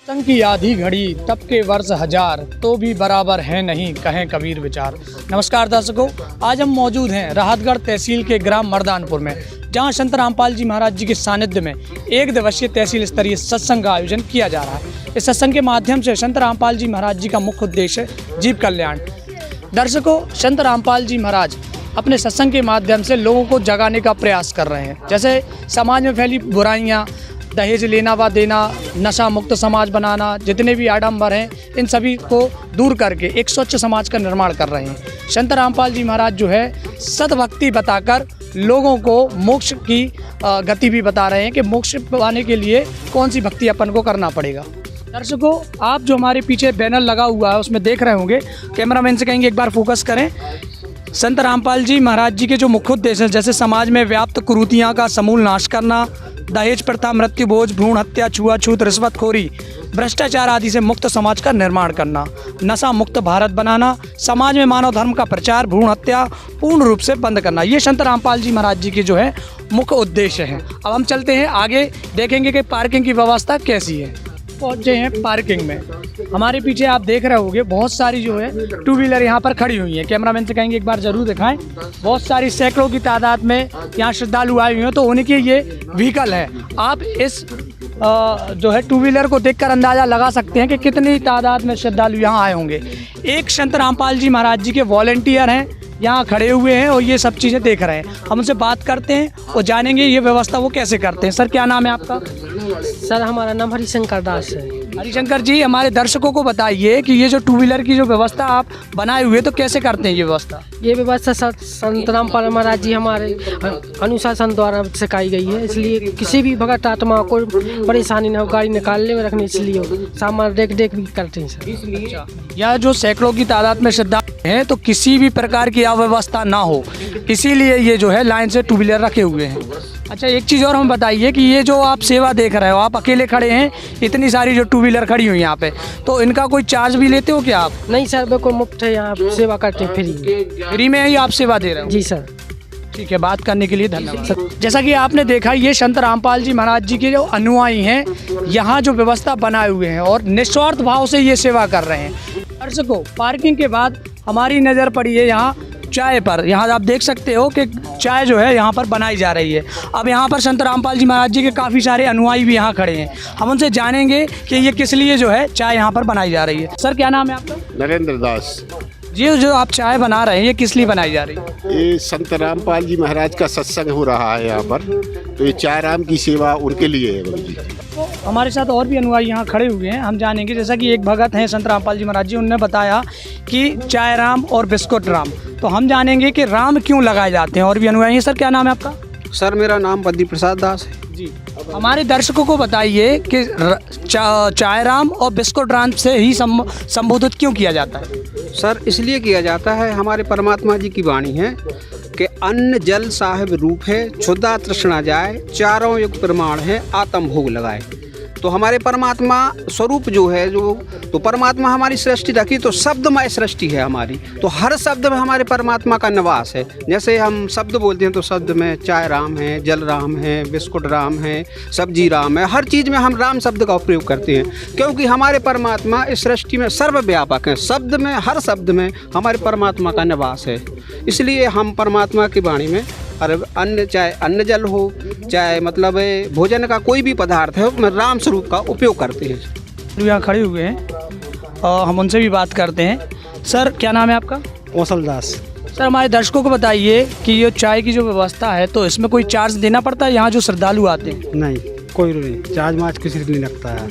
संग की आधी घड़ी तब के वर्ष हजार तो भी बराबर है नहीं कहें कबीर विचार। नमस्कार दर्शकों, आज हम मौजूद हैं राहतगढ़ तहसील के ग्राम मर्दानपुर में, जहां संत रामपाल जी महाराज जी के सानिध्य में एक दिवसीय तहसील स्तरीय सत्संग का आयोजन किया जा रहा है। इस सत्संग के माध्यम से संत रामपाल जी महाराज जी का मुख्य उद्देश्य जीव कल्याण। दर्शकों, संत रामपाल जी महाराज अपने सत्संग के माध्यम से लोगों को जगाने का प्रयास कर रहे हैं। जैसे समाज में फैली बुराइयाँ, दहेज लेना व देना, नशा मुक्त समाज बनाना, जितने भी आडंबर हैं इन सभी को दूर करके एक स्वच्छ समाज का निर्माण कर रहे हैं। संत रामपाल जी महाराज जो है सद्भक्ति बताकर लोगों को मोक्ष की गति भी बता रहे हैं कि मोक्ष पाने के लिए कौन सी भक्ति अपन को करना पड़ेगा। दर्शकों, आप जो हमारे पीछे बैनर लगा हुआ है उसमें देख रहे होंगे, कैमरामैन से कहेंगे एक बार फोकस करें। संत रामपाल जी महाराज जी के जो मुख्य उद्देश्य है, जैसे समाज में व्याप्त कुरीतियाँ का समूल नाश करना, दहेज प्रथा, मृत्यु भोज, भ्रूण हत्या, छुआछूत, रिश्वतखोरी, भ्रष्टाचार आदि से मुक्त समाज का निर्माण करना, नशा मुक्त भारत बनाना, समाज में मानव धर्म का प्रचार, भ्रूण हत्या पूर्ण रूप से बंद करना, ये संत रामपाल जी महाराज जी के जो है मुख्य उद्देश्य हैं। अब हम चलते हैं आगे, देखेंगे कि पार्किंग की व्यवस्था कैसी है। पहुँचे हैं पार्किंग में। हमारे पीछे आप देख रहे होंगे बहुत सारी जो है टू व्हीलर यहाँ पर खड़ी हुई हैं। कैमरामैन से कहेंगे एक बार ज़रूर दिखाएं। बहुत सारी सैकड़ों की तादाद में यहाँ श्रद्धालु आए हुए हैं, तो उनके ये व्हीकल है। आप इस जो है टू व्हीलर को देखकर अंदाज़ा लगा सकते हैं कि कितनी तादाद में श्रद्धालु यहाँ आए होंगे। एक संत रामपाल जी महाराज जी के वॉलंटियर हैं, यहाँ खड़े हुए हैं और ये सब चीज़ें देख रहे हैं। हम उनसे बात करते हैं और जानेंगे ये व्यवस्था वो कैसे करते हैं। सर, क्या नाम है आपका? सर, हमारा नाम हरिशंकर दास है। हरिशंकर जी, हमारे दर्शकों को बताइए कि ये जो टू व्हीलर की जो व्यवस्था आप बनाए हुए तो कैसे करते हैं ये व्यवस्था? ये व्यवस्था संत रामपाल महाराज जी हमारे अनुशासन द्वारा सिखाई गई है, इसलिए किसी भी भगत आत्मा को परेशानी न हो, गाड़ी निकालने में रखने, इसलिए सामान देख भी करते हैं सर। यह जो सैकड़ों की तादाद में श्रद्धा है तो किसी भी प्रकार की अव्यवस्था ना हो, इसीलिए ये जो है लाइन से टू व्हीलर रखे हुए हैं। अच्छा, एक चीज़ और हम बताइए कि ये जो आप सेवा देख रहे हो, आप अकेले खड़े हैं, इतनी सारी जो टू व्हीलर खड़ी हुई हैं यहाँ पे, तो इनका कोई चार्ज भी लेते हो क्या आप? नहीं सर, बिल्कुल मुफ्त है, यहाँ सेवा करते हैं, फ्री में ही आप सेवा दे रहे हो? जी सर। ठीक है, बात करने के लिए धन्यवाद। जैसा कि आपने देखा, ये संत रामपाल जी महाराज जी के जो अनुयायी हैं यहाँ जो व्यवस्था बनाए हुए हैं और निस्वार्थ भाव से ये सेवा कर रहे हैं। दर्शकों, पार्किंग के बाद हमारी नज़र पड़ी है यहाँ चाय पर। यहाँ आप देख सकते हो कि चाय जो है यहाँ पर बनाई जा रही है। अब यहाँ पर संत रामपाल जी महाराज जी के काफ़ी सारे अनुयायी भी यहाँ खड़े हैं। हम उनसे जानेंगे कि ये किस लिए जो है चाय यहाँ पर बनाई जा रही है। सर, क्या नाम है आपका? नरेंद्र दास। जी, जो आप चाय बना रहे हैं ये किस लिए बनाई जा रही है? ये संत रामपाल जी महाराज का सत्संग हो रहा है यहाँ पर, तो ये चाय राम की सेवा उनके लिए है। तो हमारे साथ और भी अनुयायी यहाँ खड़े हुए हैं, हम जानेंगे। जैसा कि एक भगत हैं संत रामपाल जी महाराज जी, उन्होंने बताया कि चाय राम और बिस्कुट राम, तो हम जानेंगे कि राम क्यों लगाए जाते हैं। और भी अनुयायी हैं। सर, क्या नाम है आपका? सर, मेरा नाम बद्री प्रसाद दास है। जी, हमारे दर्शकों को बताइए कि चाय राम और बिस्कुट राम से ही संबोधित क्यों किया जाता है? सर, इसलिए किया जाता है, हमारे परमात्मा जी की वाणी है कि अन्न जल साहिब रूप है, क्षुधा तृष्णा जाए, चारों युग प्रमाण है, आत्म भोग लगाए। तो हमारे परमात्मा स्वरूप जो है, तो परमात्मा हमारी सृष्टि रखी तो शब्दमय सृष्टि है हमारी, तो हर शब्द में हमारे परमात्मा का निवास है। जैसे हम शब्द बोलते हैं तो शब्द में चाय राम है, जल राम है, बिस्कुट राम है, सब्जी राम है, हर चीज़ में हम राम शब्द का उपयोग करते हैं, क्योंकि हमारे परमात्मा इस सृष्टि में सर्वव्यापक हैं। शब्द में, हर शब्द में हमारे परमात्मा का निवास है। इसलिए हम परमात्मा की वाणी में अन्न, चाहे अन्न जल हो, चाहे मतलब भोजन का कोई भी पदार्थ है, उसमें राम स्वरूप का उपयोग करते हैं। जो यहाँ खड़े हुए हैं हम उनसे भी बात करते हैं। सर, क्या नाम है आपका? कौशल दास। सर, हमारे दर्शकों को बताइए कि ये चाय की जो व्यवस्था है तो इसमें कोई चार्ज देना पड़ता है यहाँ जो श्रद्धालु आते हैं? नहीं, कोई नहीं, चार्ज मार्ज किसी नहीं लगता है,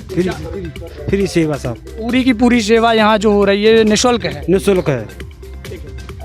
फ्री सेवा सब। पूरी की पूरी सेवा यहाँ जो हो रही है निःशुल्क है? निःशुल्क है।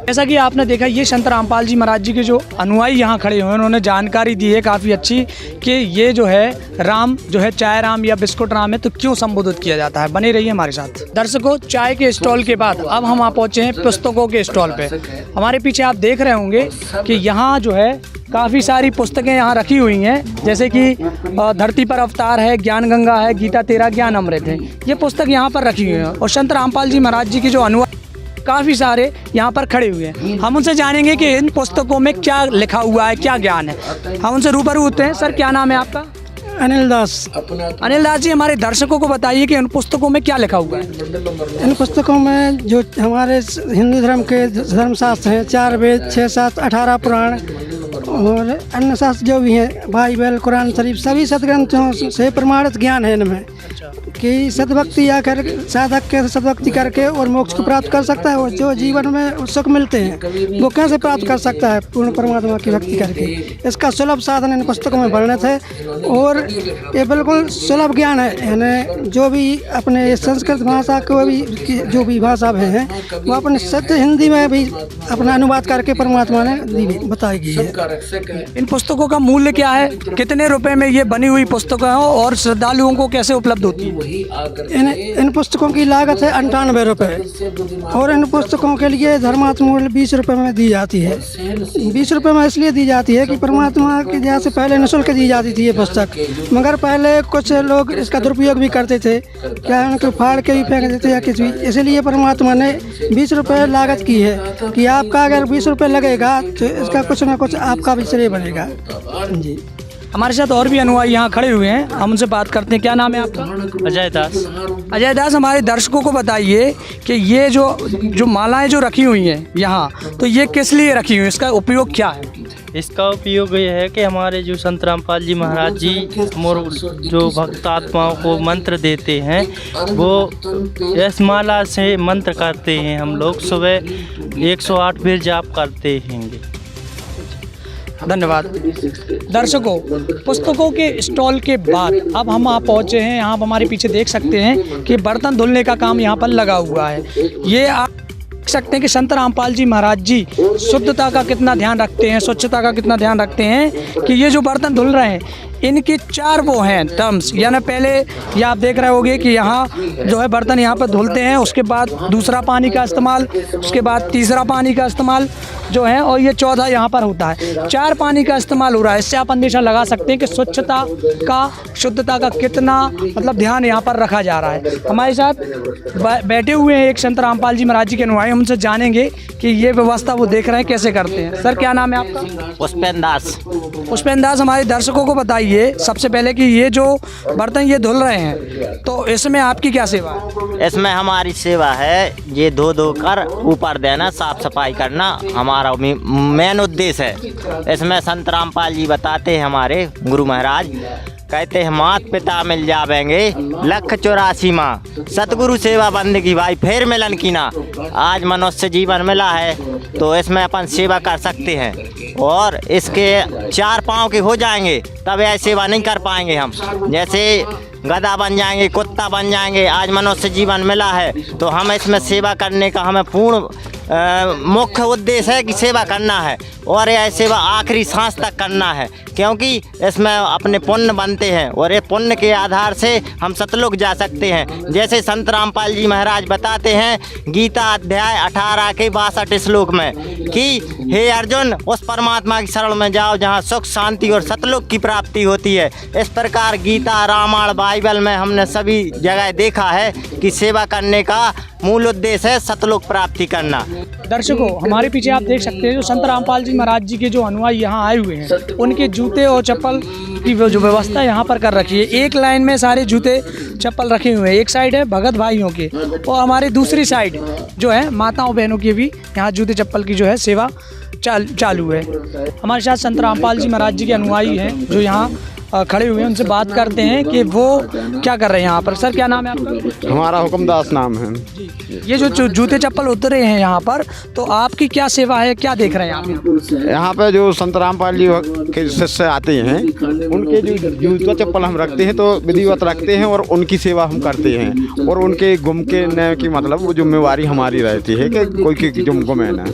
जैसा कि आपने देखा, ये संत रामपाल जी महाराज जी के जो अनुयायी यहाँ खड़े हुए हैं, उन्होंने जानकारी दी है काफ़ी अच्छी कि ये जो है राम जो है चाय राम या बिस्कुट राम है तो क्यों संबोधित किया जाता है। बने रहिए हमारे साथ। दर्शकों, चाय के स्टॉल के बाद अब हम पहुँचे हैं पुस्तकों के स्टॉल पे। हमारे पीछे आप देख रहे होंगे कि यहाँ जो है काफ़ी सारी पुस्तकें यहाँ रखी हुई हैं, जैसे कि धरती पर अवतार है, ज्ञान गंगा है, गीता तेरा ज्ञान अमृत है, ये पुस्तक यहाँ पर रखी हुई हैं। और संत रामपाल जी महाराज जी के जो अनुयायी काफ़ी सारे यहाँ पर खड़े हुए हैं। हम उनसे जानेंगे कि इन पुस्तकों में क्या लिखा हुआ है, क्या ज्ञान है। हम उनसे रूबरू होते हैं। सर, क्या नाम है आपका? अनिल दास। अनिल दास जी, हमारे दर्शकों को बताइए कि इन पुस्तकों में क्या लिखा हुआ है। इन पुस्तकों में जो हमारे हिंदू धर्म के धर्मशास्त्र हैं, 4 वेद, 6, 7, 18 पुराण और अन्य शास्त्र जो भी हैं, बाइबल, कुरान शरीफ, सभी सदग्रंथों से प्रमाणित ज्ञान है इनमें कि सद्भक्ति आकर साधक के सद्भक्ति करके और मोक्ष को प्राप्त कर सकता है, और जो जीवन में सुख मिलते हैं वो कैसे प्राप्त कर सकता है पूर्ण परमात्मा की भक्ति करके। इसका सुलभ साधन इन पुस्तकों में वर्णित है और ये बिल्कुल सुलभ ज्ञान है। यानी जो भी अपने संस्कृत भाषा को भी जो भी भाषा हैं वो अपने सत्य हिंदी में भी अपना अनुवाद करके परमात्मा ने बताई गई है। इन पुस्तकों का मूल्य क्या है, कितने रुपए में ये बनी हुई पुस्तकें हैं और श्रद्धालुओं को कैसे उपलब्ध होती है? इन पुस्तकों की लागत है 98 रुपये और इन पुस्तकों के लिए धर्मात्म मूल्य 20 रुपये में दी जाती है। 20 रुपये में इसलिए दी जाती है कि परमात्मा की दया से पहले निःशुल्क दी जाती थी ये पुस्तक, मगर पहले कुछ लोग इसका दुरुपयोग भी करते थे, क्या उनको फाड़ के भी फेंक देते या कुछ भी। इसलिए परमात्मा ने 20 रुपये लागत की है कि आपका अगर 20 रुपये लगेगा तो इसका कुछ ना कुछ आपका भी श्रेय बनेगा जी। हमारे साथ और भी अनुयायी यहाँ खड़े हुए हैं, हम उनसे बात करते हैं। क्या नाम है आपका? अजय दास। अजय दास, हमारे दर्शकों को बताइए कि ये जो मालाएं जो रखी हुई हैं यहाँ, तो ये किस लिए रखी हुई, इसका उपयोग क्या है? इसका उपयोग ये है कि हमारे जो संत रामपाल जी महाराज जी जो भक्तात्माओं को मंत्र देते हैं, वो इस माला से मंत्र करते हैं। हम लोग सुबह 108 बार जाप करते हैं। धन्यवाद। दर्शकों, पुस्तकों के स्टॉल के बाद अब हम यहाँ पहुँचे हैं। यहाँ आप हमारे पीछे देख सकते हैं कि बर्तन धुलने का काम यहाँ पर लगा हुआ है। ये आप देख सकते हैं कि संत रामपाल जी महाराज जी शुद्धता का कितना ध्यान रखते हैं, स्वच्छता का कितना ध्यान रखते हैं कि ये जो बर्तन धुल रहे हैं इनके 4 वो हैं टर्म्स। यानी पहले ये आप देख रहे होंगे कि यहाँ जो है बर्तन यहाँ पर धुलते हैं, उसके बाद दूसरा पानी का इस्तेमाल, उसके बाद तीसरा पानी का इस्तेमाल जो है, और ये 14 यहाँ पर होता है। 4 पानी का इस्तेमाल हो रहा है। इससे आप अंदेशा लगा सकते हैं कि स्वच्छता का, शुद्धता का कितना मतलब ध्यान यहाँ पर रखा जा रहा है। हमारे साथ बैठे हुए हैं एक संत रामपाल जी महाराज जी के अनुयायी, उनसे जानेंगे कि ये व्यवस्था वो देख रहे हैं कैसे करते हैं। सर, क्या नाम है आपका? पुष्पेंद्र दास। पुष्पेंद्र दास, हमारे दर्शकों को बताइए सबसे पहले कि ये जो बर्तन ये धुल रहे हैं तो इसमें आपकी क्या सेवा है? इसमें हमारी सेवा है ये धो कर ऊपर देना, साफ सफाई करना हमारा मेन उद्देश्य है। इसमें संत रामपाल जी बताते हैं, हमारे गुरु महाराज कहते हैं, मात पिता मिल जावेंगे 184 माँ, सतगुरु सेवा बंदगी भाई फिर मिलन की ना। आज मनुष्य जीवन मिला है तो इसमें अपन सेवा कर सकते हैं, और इसके 4 पाँव के हो जाएंगे तब यह सेवा नहीं कर पाएंगे हम। जैसे गधा बन जाएंगे, कुत्ता बन जाएंगे, आज मनुष्य जीवन मिला है तो हम इसमें सेवा करने का हमें पूर्ण मुख्य उद्देश्य है कि सेवा करना है, और यह सेवा आखिरी सांस तक करना है, क्योंकि इसमें अपने पुण्य बनते हैं और ये पुण्य के आधार से हम सतलोक जा सकते हैं। जैसे संत रामपाल जी महाराज बताते हैं गीता अध्याय 18 के 62 श्लोक में कि हे अर्जुन, उस परमात्मा की शरण में जाओ जहाँ सुख शांति और सतलोक की प्राप्ति होती है। इस प्रकार गीता, रामायण, बाइबल में हमने सभी जगह देखा है कि सेवा करने का मूल उद्देश्य है सतलोक प्राप्ति करना। दर्शकों, हमारे पीछे आप देख सकते हैं जो संत रामपाल जी महाराज जी के जो अनुयायी यहाँ आए हुए हैं, उनके जूते और चप्पल की जो व्यवस्था यहाँ पर कर रखी है। एक लाइन में सारे जूते चप्पल रखे हुए हैं। एक साइड है भगत भाइयों के और हमारी दूसरी साइड जो है माताओं बहनों की भी यहाँ जूते चप्पल की जो है सेवा चालू है। हमारे साथ संत रामपाल जी महाराज जी के अनुयायी हैं जो यहाँ खड़े हुए हैं, उनसे बात करते हैं कि वो क्या कर रहे हैं यहाँ पर। सर, क्या नाम है आपका? हमारा हुक्मदास नाम है। ये जो जूते चप्पल उतरे हैं यहाँ पर, तो आपकी क्या सेवा है, क्या देख रहे हैं आप? यहाँ पे जो संत रामपाल जी के शिष्य आते हैं उनके जो जूता चप्पल हम रखते हैं तो विधिवत रखते हैं और उनकी सेवा हम करते हैं, और उनके गुम के न की मतलब वो जिम्मेवारी हमारी रहती है कि कोई की गुमे ना।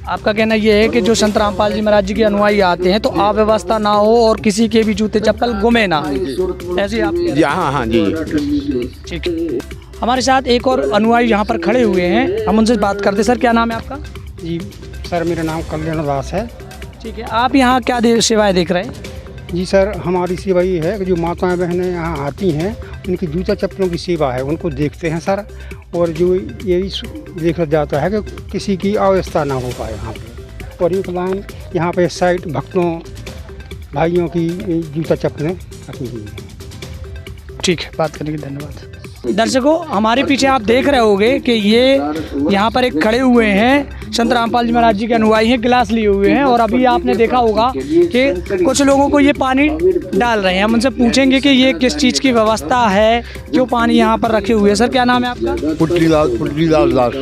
आपका कहना ये है कि जो संत रामपाल जी महाराज जी के अनुयायी आते हैं तो अव्यवस्था ना हो और किसी के भी जूते चप्पल गुमे ना, ऐसे आप? हाँ जी, ठीक है। हमारे साथ एक और अनुयायी यहाँ पर खड़े हुए हैं, हम उनसे बात करते हैं। सर, क्या नाम है आपका? जी सर, मेरा नाम कल्याण दास है। ठीक है, आप यहाँ क्या सेवाएं देख रहे हैं? जी सर, हमारी सेवा ये है कि जो माताएं बहनें यहाँ आती हैं उनकी जूता चप्पलों की सेवा है, उनको देखते हैं सर, और जो यही देखा जाता है कि किसी की अव्यवस्था ना हो पाए यहाँ पे। और एक लाइन यहाँ पे साइड भक्तों भाइयों की जूता चप्पलें रखी हुई हैं। ठीक है, बात करने के लिए धन्यवाद। दर्शकों, हमारे पीछे आप देख रहे होंगे कि ये यहाँ पर एक खड़े हुए हैं संत रामपाल जी महाराज जी के अनुयायी हैं, गिलास लिए हुए हैं। और अभी आपने देखा होगा कि कुछ लोगों को ये पानी डाल रहे हैं। हम उनसे पूछेंगे कि ये किस चीज़ की व्यवस्था है, क्यों पानी यहाँ पर रखे हुए हैं। सर, क्या नाम है आपका? पुटलीलाल दास।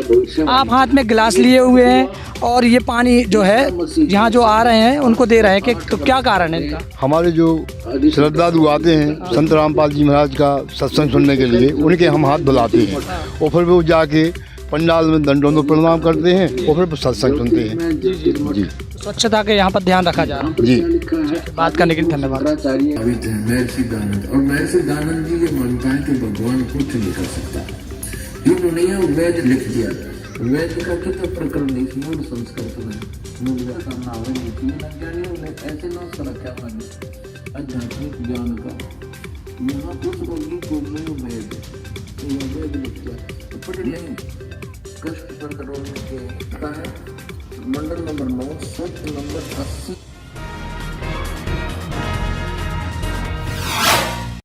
आप हाथ में गिलास लिए हुए हैं और ये पानी जो है यहाँ जो आ रहे हैं उनको दे रहे हैं, कि तो क्या कारण है इनका? हमारे जो श्रद्धालु आते हैं संत रामपाल जी महाराज का सत्संग सुनने के लिए, उनके हम हाथ धुलाते हैं और फिर वो जाके पंडाल में दंडों प्रणाम करते हैं और फिर सत्संग सुनते हैं। जी, स्वच्छता के यहाँ पर ध्यान रखा जा रहा है। जी, बात करने के लिए धन्यवाद। महर्षि दानंद, और महर्षि दानंद जी ये मानता है कि भगवान कुछ नहीं कर सकता। इन्होंने यह वेद लिख दिया। वेद का कितना प्रकरण नहीं, मूल संस्कृत में मूल सामना ऐसे ना रखा आध्यात्मिक ज्ञान का यहाँ उस रोगी को नहीं वेद, वेद लिख दिया पढ़ नहीं। कष्ट पर करोड़ के है मंडल नंबर 9 सूत्र नंबर 80।